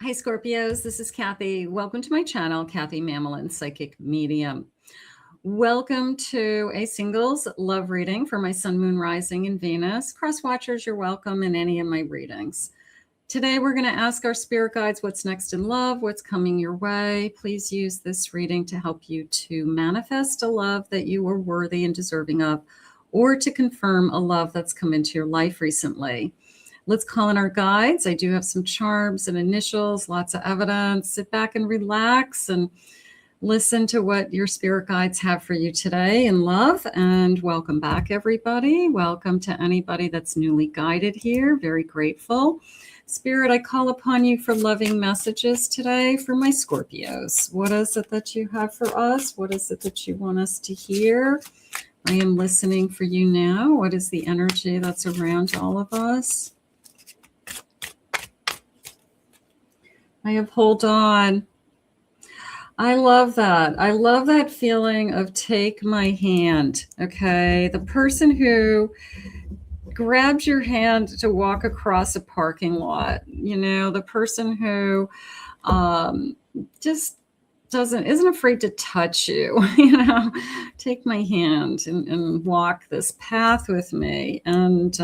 Hi, Scorpios. This is Kathy. Welcome to my channel, Kathy Mamolen, Psychic Medium. Welcome to a singles love reading for my Sun, Moon, Rising, and Venus. Cross watchers, you're welcome in any of my readings. Today, we're going to ask our spirit guides what's next in love, what's coming your way. Please use this reading to help you to manifest a love that you are worthy and deserving of, or to confirm a love that's come into your life recently. Let's call in our guides. I do have some charms and initials, lots of evidence. Sit back and relax and listen to what your spirit guides have for you today in love. And welcome back, everybody. Welcome to anybody that's newly guided here. Very grateful. Spirit, I call upon you for loving messages today for my Scorpios. What is it that you have for us? What is it that you want us to hear? I am listening for you now. What is the energy that's around all of us? I have hold on. I love that. I love that feeling of take my hand. Okay. The person who grabs your hand to walk across a parking lot, you know, the person who just isn't afraid to touch you, you know, take my hand and walk this path with me. And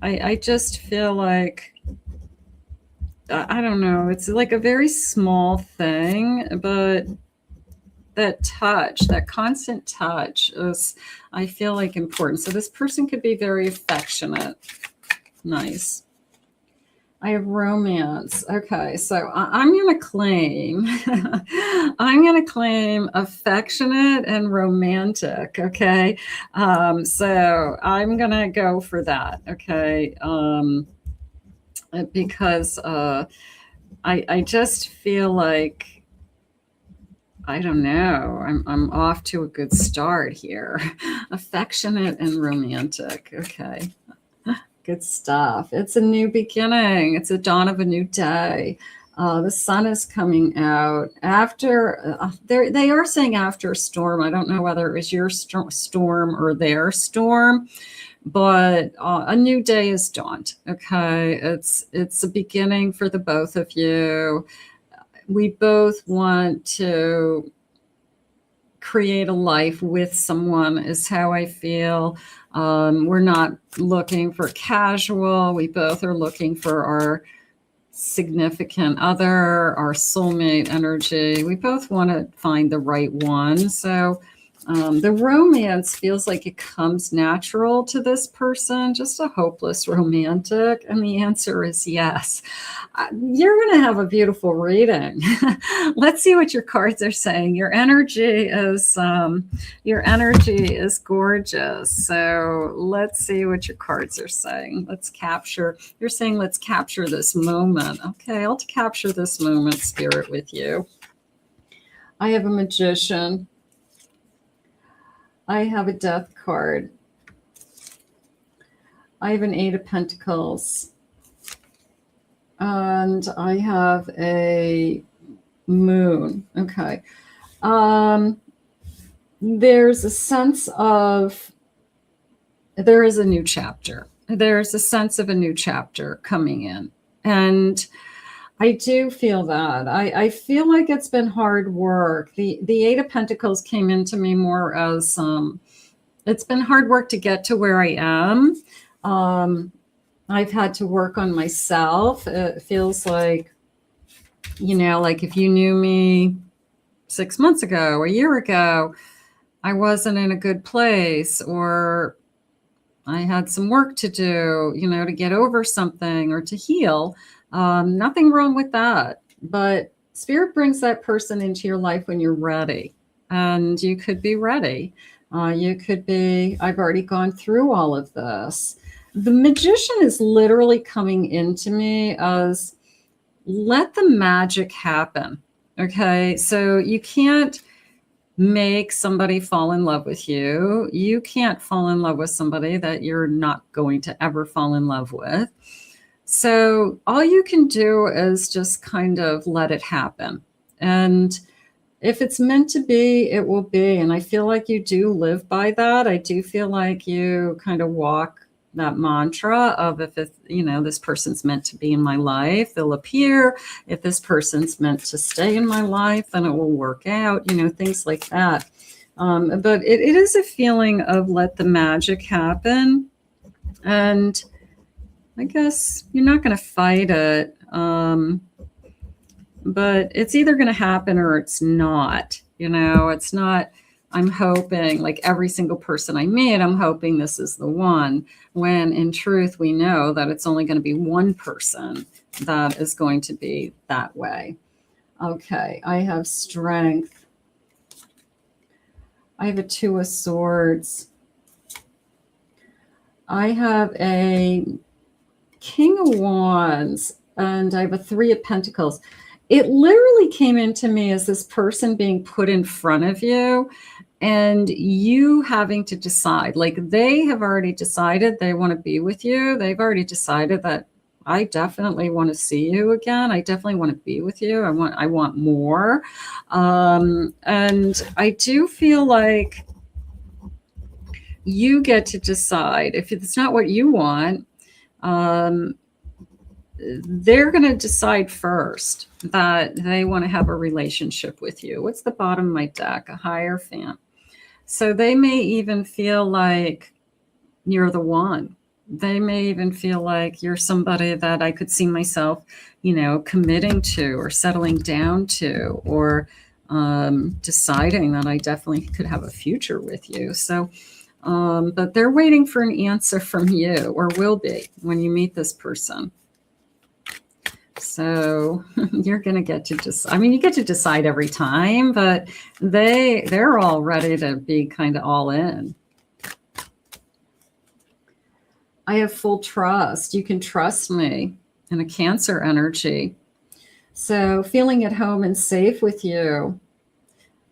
I just feel like, I don't know, it's like a very small thing, but that touch, that constant touch is, I feel like, important. So this person could be very affectionate. Nice. I have romance. Okay, so I'm going to claim, affectionate and romantic. Okay, so I'm going to go for that. Okay. Because I just feel like, I don't know, I'm off to a good start here. Affectionate and romantic. Okay. Good stuff. It's a new beginning. It's a dawn of a new day. The sun is coming out after, they are saying after a storm. I don't know whether it was your storm or their storm, but a new day is dawned. Okay. It's a beginning for the both of you. We both want to create a life with someone is how I feel. We're not looking for casual. We both are looking for our significant other, our soulmate energy. We both want to find the right one. So the romance feels like it comes natural to this person, just a hopeless romantic. And the answer is yes. You're going to have a beautiful reading. Let's see what your cards are saying. Your energy is gorgeous. So let's see what your cards are saying. You're saying, let's capture this moment. Okay, I'll capture this moment, Spirit, with you. I have a Magician. I have a Death card. I have an Eight of Pentacles. And I have a Moon. Okay. There's a sense of, there is a new chapter. There's a sense of a new chapter coming in. And I do feel that. I feel like it's been hard work. The Eight of Pentacles came into me more as, it's been hard work to get to where I am. I've had to work on myself. It feels like, you know, like if you knew me 6 months ago, a year ago, I wasn't in a good place, or I had some work to do, you know, to get over something or to heal. Nothing wrong with that. But Spirit brings that person into your life when you're ready. And you could be ready. You could be, I've already gone through all of this. The Magician is literally coming into me as, let the magic happen. Okay, so you can't make somebody fall in love with you. You can't fall in love with somebody that you're not going to ever fall in love with. So all you can do is just kind of let it happen. And if it's meant to be, it will be. And I feel like you do live by that. I do feel like you kind of walk that mantra of if it, this person's meant to be in my life, they'll appear. If this person's meant to stay in my life, then it will work out, things like that. But it is a feeling of let the magic happen. And I guess you're not going to fight it. But it's either going to happen or it's not. It's not, I'm hoping, like every single person I meet, I'm hoping this is the one, when in truth we know that it's only going to be one person that is going to be that way. Okay, I have strength. I have a 2 of Swords. I have a King of Wands, and I have a 3 of Pentacles. It literally came into me as this person being put in front of you and you having to decide. Like they have already decided they want to be with you. They've already decided that I definitely want to see you again. I definitely want to be with you. I want more. And I do feel like you get to decide. If it's not what you want, they're going to decide first that they want to have a relationship with you. What's the bottom of my deck? A Hierophant. So they may even feel like you're the one. They may even feel like you're somebody that I could see myself, committing to or settling down to, or deciding that I definitely could have a future with you. So, but they're waiting for an answer from you, or will be when you meet this person. So you're going to get to decide. I mean, you get to decide every time, but they're all ready to be kind of all in. I have full trust. You can trust me, in a Cancer energy. So feeling at home and safe with you.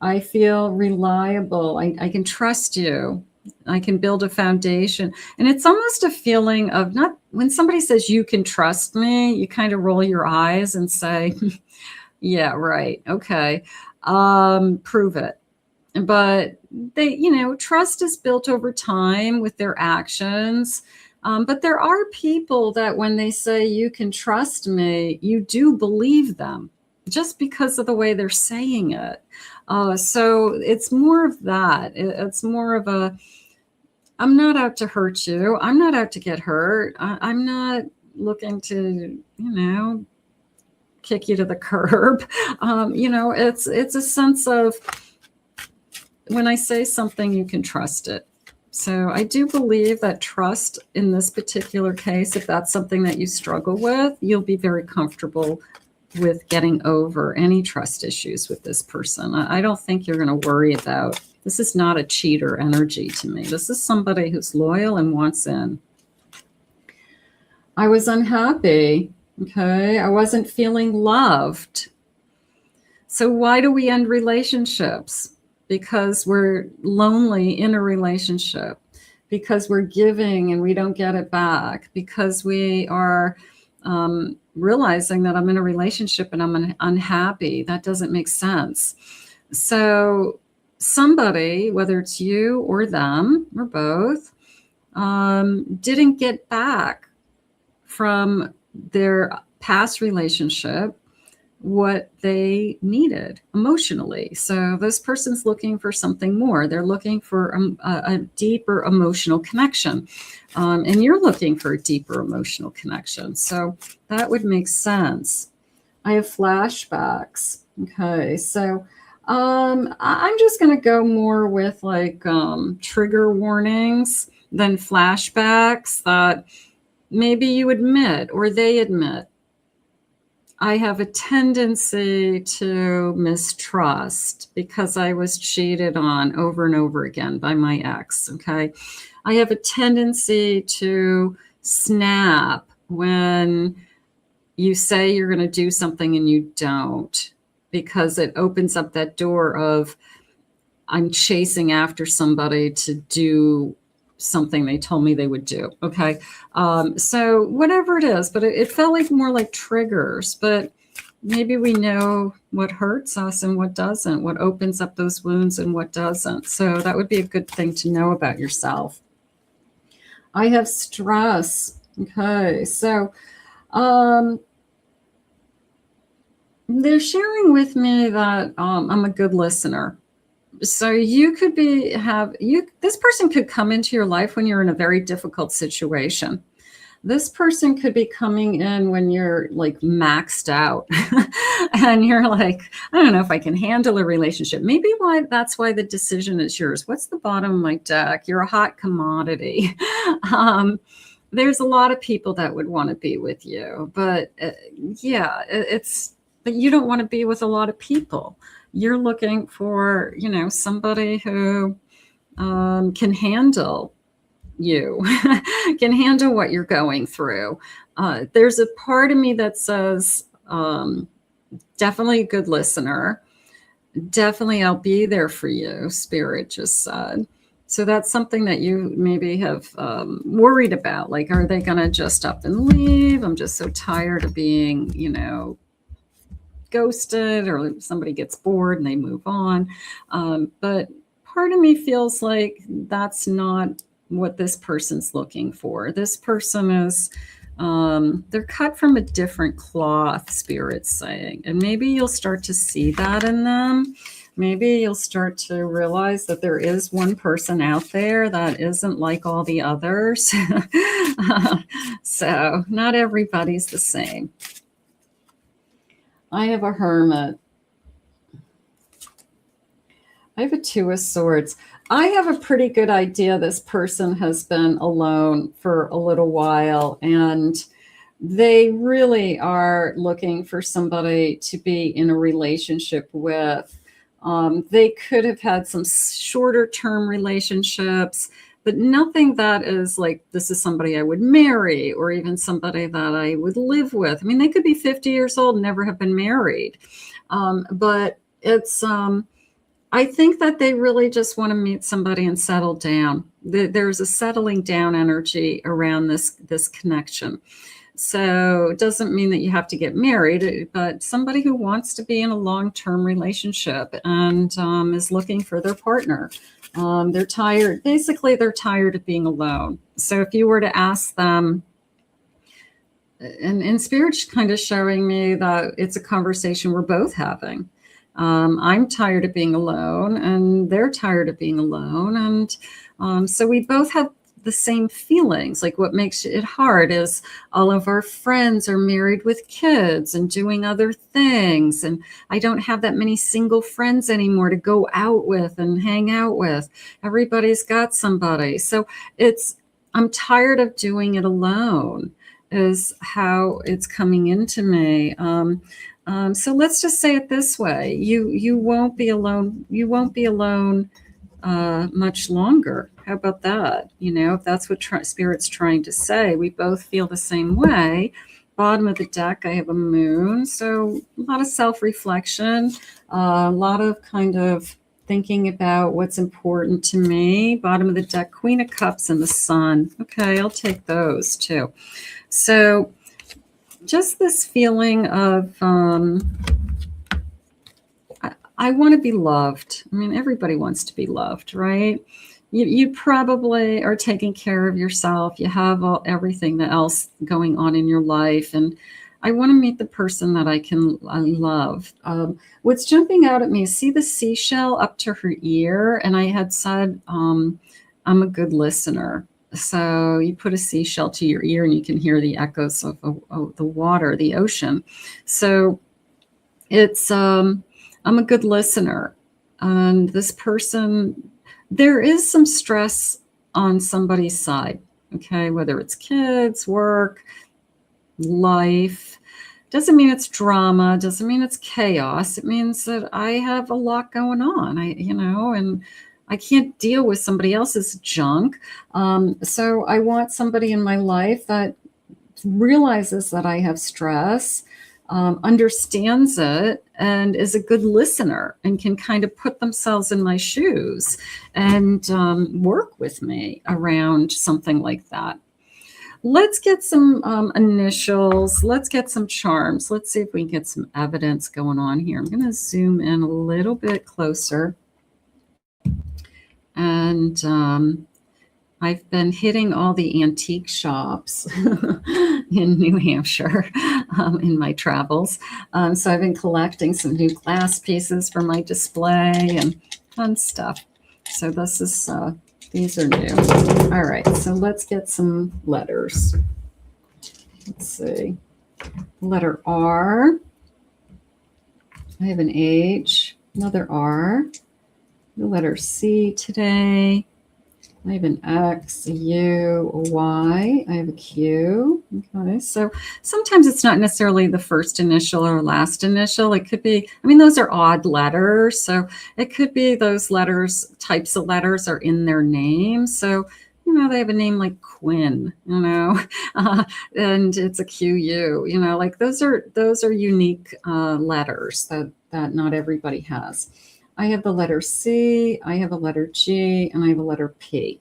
I feel reliable. I can trust you. I can build a foundation. And it's almost a feeling of, not when somebody says you can trust me, you kind of roll your eyes and say, yeah, right. Okay. Prove it. But they, trust is built over time with their actions. But there are people that when they say you can trust me, you do believe them just because of the way they're saying it. So it's more of that. It's more of a, I'm not out to hurt you. I'm not out to get hurt. I'm not looking to, kick you to the curb. It's a sense of, when I say something, you can trust it. So I do believe that trust in this particular case, if that's something that you struggle with, you'll be very comfortable with getting over any trust issues with this person. I don't think you're going to worry about, this is not a cheater energy to me. This is somebody who's loyal and wants in. I was unhappy. Okay. I wasn't feeling loved. So why do we end relationships? Because we're lonely in a relationship, because we're giving and we don't get it back, because we are realizing that I'm in a relationship and I'm unhappy. That doesn't make sense. So somebody, whether it's you or them or both, didn't get back from their past relationship what they needed emotionally. So this person's looking for something more. They're looking for a deeper emotional connection. And you're looking for a deeper emotional connection. So that would make sense. I have flashbacks. Okay. So I'm just going to go more with like trigger warnings than flashbacks that maybe you admit or they admit. I have a tendency to mistrust because I was cheated on over and over again by my ex, okay? I have a tendency to snap when you say you're going to do something and you don't, because it opens up that door of I'm chasing after somebody to do something they told me they would do. Okay. So whatever it is, but it felt like more like triggers, but maybe we know what hurts us and what doesn't, what opens up those wounds and what doesn't. So that would be a good thing to know about yourself. I have stress. Okay, so they're sharing with me that I'm a good listener. So you could this person could come into your life when you're in a very difficult situation. This person could be coming in when you're like maxed out and you're like, I don't know if I can handle a relationship. Maybe that's why the decision is yours. What's the bottom of my deck? You're a hot commodity. There's a lot of people that would want to be with you, but but you don't want to be with a lot of people. You're looking for, somebody who can handle you, can handle what you're going through. There's a part of me that says, definitely a good listener. Definitely I'll be there for you, Spirit just said. So that's something that you maybe have worried about. Like, are they going to just up and leave? I'm just so tired of being, ghosted, or somebody gets bored and they move on. But part of me feels like that's not what this person's looking for. This person is, they're cut from a different cloth, Spirit's saying. And maybe you'll start to see that in them. Maybe you'll start to realize that there is one person out there that isn't like all the others. So not everybody's the same. I have a Hermit. I have a Two of Swords. I have a pretty good idea this person has been alone for a little while, and they really are looking for somebody to be in a relationship with. They could have had some shorter term relationships, but nothing that is like, this is somebody I would marry, or even somebody that I would live with. I mean, they could be 50 years old and never have been married. But it's, I think that they really just want to meet somebody and settle down. There's a settling down energy around this connection. So it doesn't mean that you have to get married, but somebody who wants to be in a long-term relationship and is looking for their partner. They're tired. Basically, they're tired of being alone. So if you were to ask them, and Spirit's kind of showing me that it's a conversation we're both having. I'm tired of being alone, and they're tired of being alone. And so we both have the same feelings. Like, what makes it hard is all of our friends are married with kids and doing other things. And I don't have that many single friends anymore to go out with and hang out with. Everybody's got somebody. So I'm tired of doing it alone, is how it's coming into me. So let's just say it this way. You won't be alone. You won't be alone much longer. How about that? If that's what Spirit's trying to say, we both feel the same way. Bottom of the deck, I have a moon. So a lot of self-reflection, a lot of kind of thinking about what's important to me. Bottom of the deck, Queen of Cups and the Sun. Okay, I'll take those too. So just this feeling of, I want to be loved. I mean, everybody wants to be loved, right? You probably are taking care of yourself. You have everything else going on in your life. And I want to meet the person that I love. What's jumping out at me, see the seashell up to her ear. And I had said, I'm a good listener. So you put a seashell to your ear and you can hear the echoes of the water, the ocean. So it's, I'm a good listener. And this person, there is some stress on somebody's side, okay? Whether it's kids, work, life. Doesn't mean it's drama, doesn't mean it's chaos. It means that I have a lot going on, and I can't deal with somebody else's junk. So I want somebody in my life that realizes that I have stress, understands it, and is a good listener and can kind of put themselves in my shoes and work with me around something like that. Let's get some initials. Let's get some charms. Let's see if we can get some evidence going on here. I'm going to zoom in a little bit closer. And I've been hitting all the antique shops in New Hampshire in my travels. So I've been collecting some new glass pieces for my display and fun stuff. So this is, these are new. All right, so let's get some letters. Let's see. Letter R. I have an H, another R, the letter C today. I have an X, a U, a Y. I have a Q. Okay, so sometimes it's not necessarily the first initial or last initial. It could be, I mean, those are odd letters. So it could be those letters, types of letters are in their name. So, you know, they have a name like Quinn, you know, and it's a QU, you know, like those are unique letters that not everybody has. I have the letter C, I have a letter G, and I have a letter P.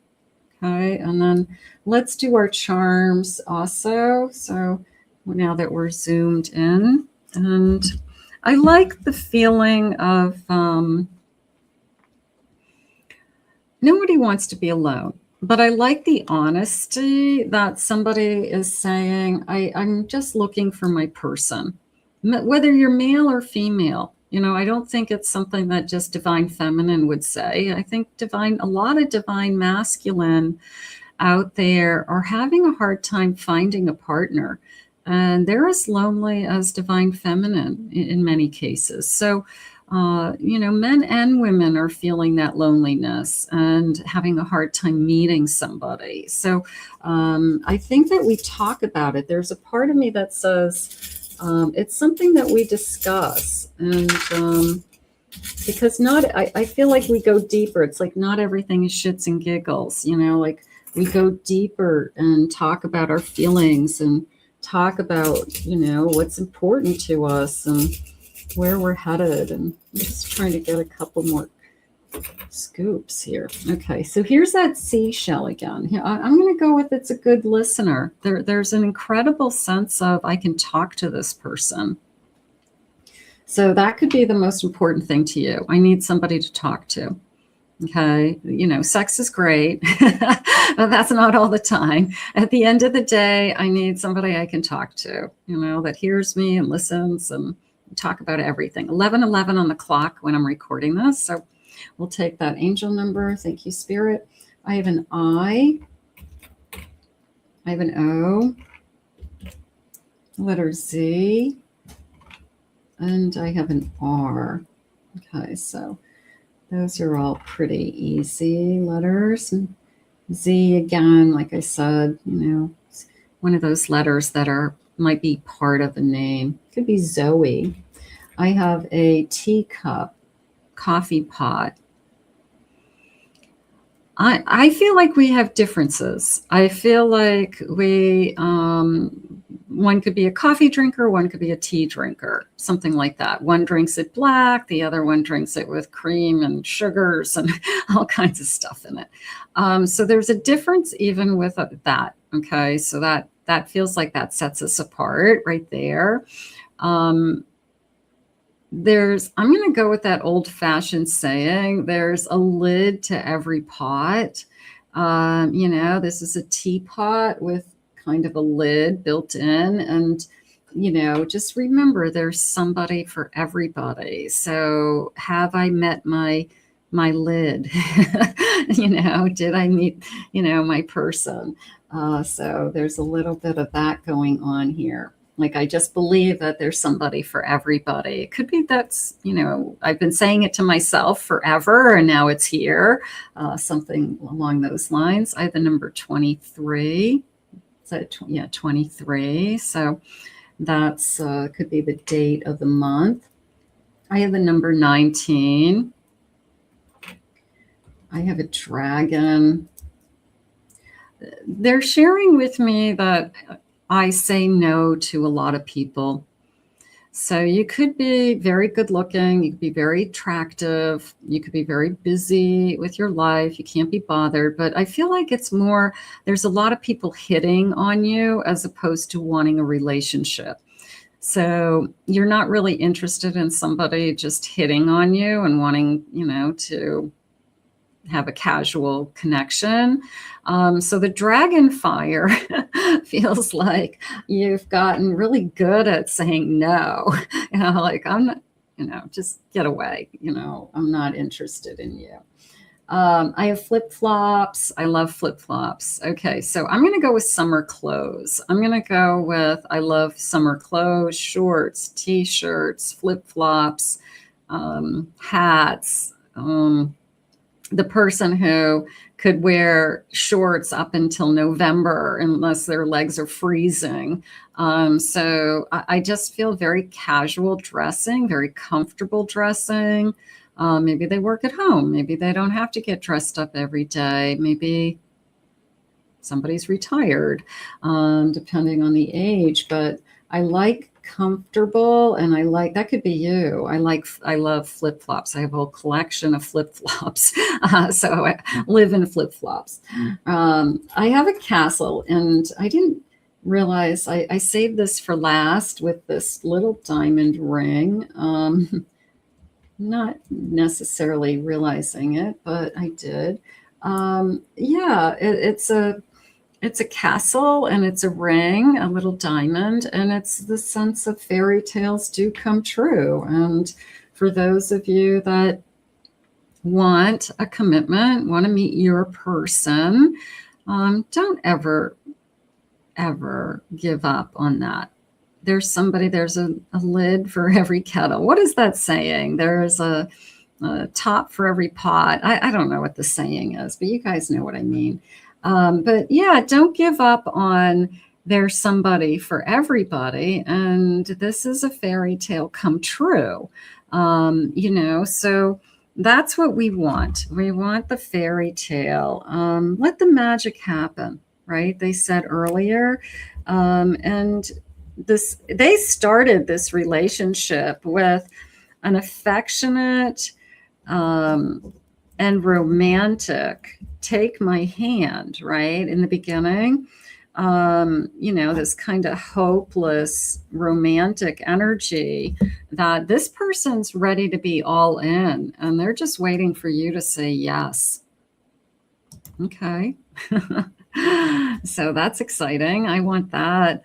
Okay, and then let's do our charms also. So now that we're zoomed in, and I like the feeling of nobody wants to be alone. But I like the honesty that somebody is saying, I'm just looking for my person, whether you're male or female. You know, I don't think it's something that just divine feminine would say. I think a lot of divine masculine out there are having a hard time finding a partner. And they're as lonely as divine feminine in many cases. So, you know, men and women are feeling that loneliness and having a hard time meeting somebody. So I think that we talk about it. There's a part of me that says, it's something that we discuss, and because I feel like we go deeper. It's like not everything is shits and giggles, you know, like we go deeper and talk about our feelings and talk about, you know, what's important to us and where we're headed. And I'm just trying to get a couple more scoops here. Okay, so here's that seashell again. I'm going to go with it's a good listener. There's an incredible sense of I can talk to this person. So that could be the most important thing to you. I need somebody to talk to. Okay, you know, sex is great, but that's not all the time. At the end of the day, I need somebody I can talk to, you know, that hears me and listens and talk about everything. 11:11 on the clock when I'm recording this. So we'll take that angel number. Thank you, Spirit. I have an I. I have an O. Letter Z. And I have an R. Okay, so those are all pretty easy letters. And Z again, like I said, you know, it's one of those letters that might be part of a name. Could be Zoe. I have a teacup, coffee pot. I feel like we have differences. I feel like we, one could be a coffee drinker, one could be a tea drinker, something like that. One drinks it black, the other one drinks it with cream and sugars and all kinds of stuff in it. So there's a difference even with that. Okay, so that feels like that sets us apart right there. I'm going to go with that old-fashioned saying, there's a lid to every pot. You know, this is a teapot with kind of a lid built in. And, you know, just remember there's somebody for everybody. So have I met my lid? You know, did I meet, you know, my person? So there's a little bit of that going on here. Like, I just believe that there's somebody for everybody. It could be that's, you know, I've been saying it to myself forever and now it's here. Something along those lines. I have the number 23. Is that, yeah, 23. So that's could be the date of the month. I have the number 19. I have a dragon. They're sharing with me that I say no to a lot of people. So you could be very good looking, you could be very attractive, you could be very busy with your life, you can't be bothered, but I feel like it's more, there's a lot of people hitting on you as opposed to wanting a relationship. So you're not really interested in somebody just hitting on you and wanting, you know, to have a casual connection. So the dragon fire feels like you've gotten really good at saying no. Like, I'm not, just get away. I'm not interested in you. I have flip-flops. I love flip-flops. Okay, so I'm going to go with summer clothes. I'm going to go with, I love summer clothes, shorts, t-shirts, flip-flops, hats. The person who could wear shorts up until November unless their legs are freezing. So I just feel very casual dressing, very comfortable dressing. Maybe they work at home. Maybe they don't have to get dressed up every day. Maybe somebody's retired, depending on the age. But I like comfortable, and I like, that could be you. I love flip-flops. I have a whole collection of flip-flops. So I live in flip-flops. I have a castle, and I didn't realize I saved this for last with this little diamond ring. Not necessarily realizing it, but I did. Yeah, it's a castle, and it's a ring, a little diamond, and it's the sense of fairy tales do come true. And for those of you that want a commitment, want to meet your person, don't ever give up on that. There's a lid for every kettle. What is that saying? There's a top for every pot. I don't know what the saying is, but you guys know what I mean. But yeah, don't give up on there's somebody for everybody. And this is a fairy tale come true. So that's what we want. We want the fairy tale. Let the magic happen, right? They said earlier. And they started this relationship with an affectionate and romantic take my hand, right? In the beginning, this kind of hopeless romantic energy that this person's ready to be all in, and they're just waiting for you to say yes. Okay. So that's exciting. I want that.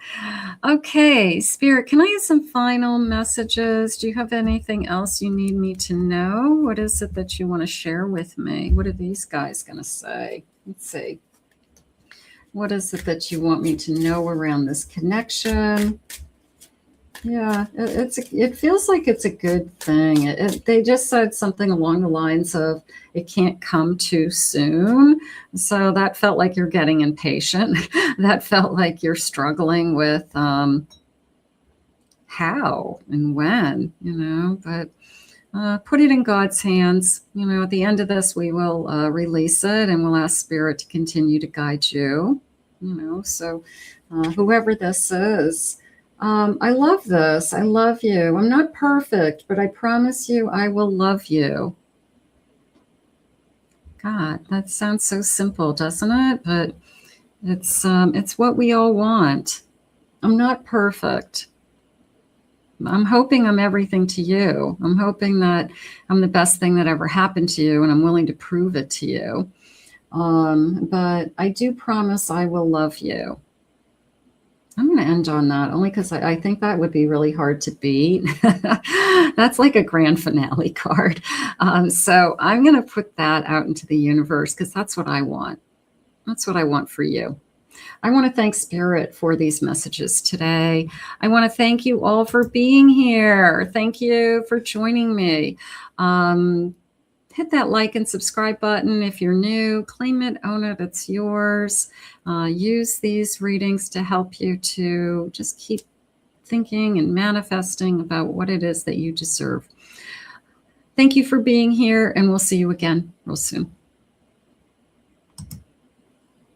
Okay, Spirit, can I have some final messages? Do you have anything else you need me to know? What is it that you want to share with me? What are these guys going to say? Let's see. What is it that you want me to know around this connection? Yeah, it feels like it's a good thing. They just said something along the lines of it can't come too soon. So that felt like you're getting impatient. That felt like you're struggling with how and when, but put it in God's hands. At the end of this, we will release it, and we'll ask Spirit to continue to guide you. So whoever this is, I love this. I love you. I'm not perfect, but I promise you I will love you. God, that sounds so simple, doesn't it? But it's what we all want. I'm not perfect. I'm hoping I'm everything to you. I'm hoping that I'm the best thing that ever happened to you, and I'm willing to prove it to you. But I do promise I will love you. I'm going to end on that only because I think that would be really hard to beat. That's like a grand finale card. So I'm going to put that out into the universe because that's what I want. That's what I want for you. I want to thank Spirit for these messages today. I want to thank you all for being here. Thank you for joining me. Hit that like and subscribe button if you're new. Claim it, own it, it's yours. Use these readings to help you to just keep thinking and manifesting about what it is that you deserve. Thank you for being here, and we'll see you again real soon.